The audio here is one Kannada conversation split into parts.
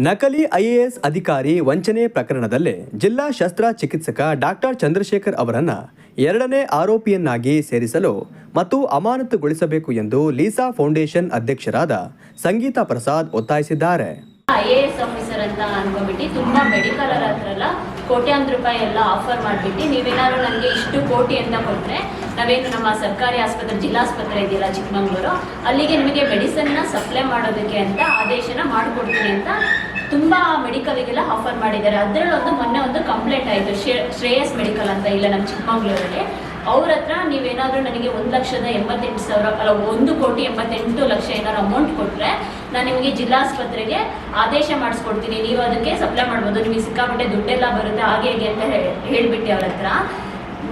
ನಕಲಿ ಐಎಎಸ್ ಅಧಿಕಾರಿ ವಂಚನೆ ಪ್ರಕರಣದಲ್ಲಿ ಜಿಲ್ಲಾ ಶಸ್ತ್ರಚಿಕಿತ್ಸಕ ಡಾಕ್ಟರ್ ಚಂದ್ರಶೇಖರ್ ಅವರನ್ನು ಎರಡನೇ ಆರೋಪಿಯನ್ನಾಗಿ ಸೇರಿಸಲು ಮತ್ತು ಅಮಾನತುಗೊಳಿಸಬೇಕು ಎಂದು ಲೀಸಾ ಫೌಂಡೇಶನ್ ಅಧ್ಯಕ್ಷರಾದ ಸಂಗೀತಾ ಪ್ರಸಾದ್ ಒತ್ತಾಯಿಸಿದ್ದಾರೆ. ಐಎಎಸ್ ಆಫೀಸರ್ ಅಂತ ಅನ್ಕೊಂಡ್ಬಿಟ್ಟು ತುಂಬಾ ಮೆಡಿಕಲ್ ಹತ್ರ ಕೋಟ್ಯಾಂತರ ರೂಪಾಯಿ ಎಲ್ಲ ಆಫರ್ ಮಾಡಿಬಿಟ್ಟು ನೀವೇನಾದ್ರು ನನಗೆ ಇಷ್ಟು ಕೋಟಿ ಅಂತ ಕೊಟ್ಟರೆ ನಾವೇನು ನಮ್ಮ ಸರ್ಕಾರಿ ಆಸ್ಪತ್ರೆ ಜಿಲ್ಲಾಸ್ಪತ್ರೆ ಇದೆಯಲ್ಲ ಚಿಕ್ಕಮಂಗ್ಳೂರು ಅಲ್ಲಿಗೆ ನಿಮಗೆ ಮೆಡಿಸನ್ನ ಸಪ್ಲೈ ಮಾಡೋದಕ್ಕೆ ಅಂತ ಆದೇಶನ ಮಾಡಿಕೊಡ್ತೀನಿ ಅಂತ ತುಂಬ ಮೆಡಿಕಲ್ಗೆಲ್ಲ ಆಫರ್ ಮಾಡಿದ್ದಾರೆ. ಅದರಲ್ಲಿ ಮೊನ್ನೆ ಒಂದು ಕಂಪ್ಲೇಂಟ್ ಆಯಿತು. ಶ್ರೇಯಸ್ ಮೆಡಿಕಲ್ ಅಂತ ಇಲ್ಲ ನಮ್ಮ ಚಿಕ್ಕಮಂಗ್ಳೂರಲ್ಲಿ, ಅವ್ರ ಹತ್ರ ನೀವೇನಾದರೂ ನನಗೆ 1,88,000 ಅಲ್ಲ 1,88,00,000 ಏನಾದ್ರು ಅಮೌಂಟ್ ಕೊಟ್ಟರೆ ನಾನು ನಿಮಗೆ ಜಿಲ್ಲಾಸ್ಪತ್ರೆಗೆ ಆದೇಶ ಮಾಡಿಸ್ಕೊಡ್ತೀನಿ, ನೀವು ಅದಕ್ಕೆ ಸಪ್ಲೈ ಮಾಡ್ಬೋದು, ನಿಮಗೆ ಸಿಕ್ಕಾಪಟ್ಟೆ ದುಡ್ಡೆಲ್ಲ ಬರುತ್ತೆ ಹಾಗೆ ಹೇಗೆ ಅಂತ ಹೇಳ್ಬಿಟ್ಟು ಅವ್ರ ಹತ್ರ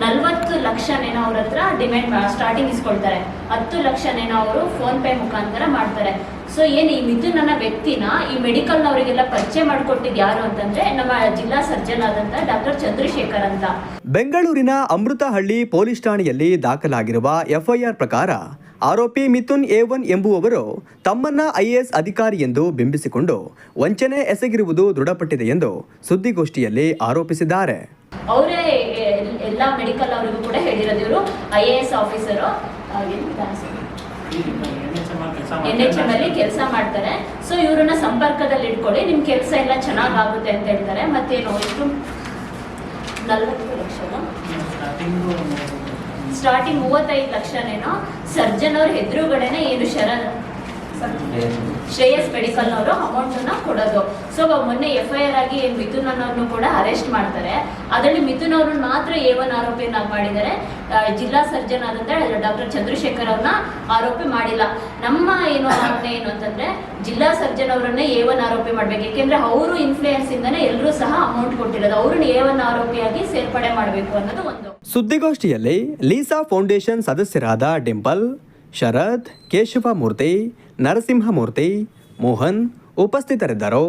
40 ಲಕ್ಷನೇನೋ ಅವ್ರ ಹತ್ರ ಡಿಮ್ಯಾಂಡ್ ಸ್ಟಾರ್ಟಿಂಗ್ ಇಸ್ಕೊಳ್ತಾರೆ. 10 ಲಕ್ಷನೇನೋ ಅವರು ಫೋನ್ಪೇ ಮುಖಾಂತರ ಮಾಡ್ತಾರೆ. ಸೊ ಏನು ಈ ಮಿಥುನ್ ಅನ್ನೋ ವ್ಯಕ್ತಿನ ಈ ಮೆಡಿಕಲ್ನವರಿಗೆಲ್ಲ ಪರಿಚಯ ಮಾಡಿಕೊಟ್ಟಿದ್ದು ಯಾರು ಅಂತಂದ್ರೆ ನಮ್ಮ ಜಿಲ್ಲಾ ಸರ್ಜನ್ ಆದಂತ ಡಾಕ್ಟರ್ ಚಂದ್ರಶೇಖರ್ ಅಂತ. ಬೆಂಗಳೂರಿನ ಅಮೃತಹಳ್ಳಿ ಪೊಲೀಸ್ ಠಾಣೆಯಲ್ಲಿ ದಾಖಲಾಗಿರುವ ಎಫ್ಐಆರ್ ಪ್ರಕಾರ ಆರೋಪಿ ಮಿಥುನ್ A1 ಎಂಬುವವರು ತಮ್ಮನ್ನ ಐಎಎಸ್ ಅಧಿಕಾರಿ ಎಂದು ಬಿಂಬಿಸಿಕೊಂಡು ವಂಚನೆ ಎಸಗಿರುವುದು ದೃಢಪಟ್ಟಿದೆ ಎಂದು ಸುದ್ದಿಗೋಷ್ಠಿಯಲ್ಲಿ ಆರೋಪಿಸಿದ್ದಾರೆ. ಅವರೇ ಎಲ್ಲ ಮೆಡಿಕಲ್ ಅವರಿಗೂ ಕೂಡ ಹೇಳಿರೋದು ಇವರು ಐಎಎಸ್ ಆಫೀಸರು NHM ಅಲ್ಲಿ ಕೆಲಸ ಮಾಡ್ತಾರೆ. ಸೊ ಇವ್ರನ್ನ ಸಂಪರ್ಕದಲ್ಲಿ ಇಟ್ಕೊಳ್ಳಿ, ನಿಮ್ ಕೆಲಸ ಎಲ್ಲ ಚೆನ್ನಾಗಾಗುತ್ತೆ ಅಂತ ಹೇಳ್ತಾರೆ. ಮತ್ತೇನು ಎಷ್ಟು 40 ಲಕ್ಷ ಸ್ಟಾರ್ಟಿಂಗ್ 35 ಲಕ್ಷನೇನೋ ಸರ್ಜನ್ ಅವ್ರ ಎದುರುಗಡೆನೆ ಏನು ಶ್ರೇಯಸ್ ಮೆಡಿಕಲ್ನವರು ಅಮೌಂಟನ್ನು ಕೊಡೋದು. ಸೊ ಮೊನ್ನೆ FIR ಆಗಿ ಮಿಥುನ್ ಅನ್ನೋರ್ನು ಕೂಡ ಅರೆಸ್ಟ್ ಮಾಡ್ತಾರೆ. ಅದರಲ್ಲಿ ಮಿಥುನ್ ಅವ್ರನ್ನ ಮಾತ್ರ A1 ಆರೋಪಿಯನ್ನಾಗಿ ಮಾಡಿದ್ದಾರೆ. ಜಿಲ್ಲಾ ಸರ್ಜನ್ ಆದಂತ ಡಾಕ್ಟರ್ ಚಂದ್ರಶೇಖರ್ ಅವ್ರನ್ನ ಆರೋಪಿ ಮಾಡಿಲ್ಲ. ನಮ್ಮ ಏನು ಅಂತಂದ್ರೆ ಜಿಲ್ಲಾ ಸರ್ಜನ್ ಅವರನ್ನೇ A1 ಆರೋಪಿ ಮಾಡ್ಬೇಕು. ಯಾಕೆಂದ್ರೆ ಅವರು ಇನ್ಫ್ಲೂಯೆನ್ಸ್ ಇಂದಾನೆ ಎಲ್ಲರೂ ಸಹ ಅಮೌಂಟ್ ಕೊಟ್ಟಿರೋದು, ಅವ್ರನ್ನ A1 ಆರೋಪಿಯಾಗಿ ಸೇರ್ಪಡೆ ಮಾಡಬೇಕು ಅನ್ನೋದು ಒಂದು. ಸುದ್ದಿಗೋಷ್ಠಿಯಲ್ಲಿ ಲೀಸಾ ಫೌಂಡೇಶನ್ ಸದಸ್ಯರಾದ ಡಿಂಪಲ್, ಶರತ್, ಕೇಶವಮೂರ್ತಿ, ನರಸಿಂಹಮೂರ್ತಿ, ಮೋಹನ್ ಉಪಸ್ಥಿತರಿದ್ದರು.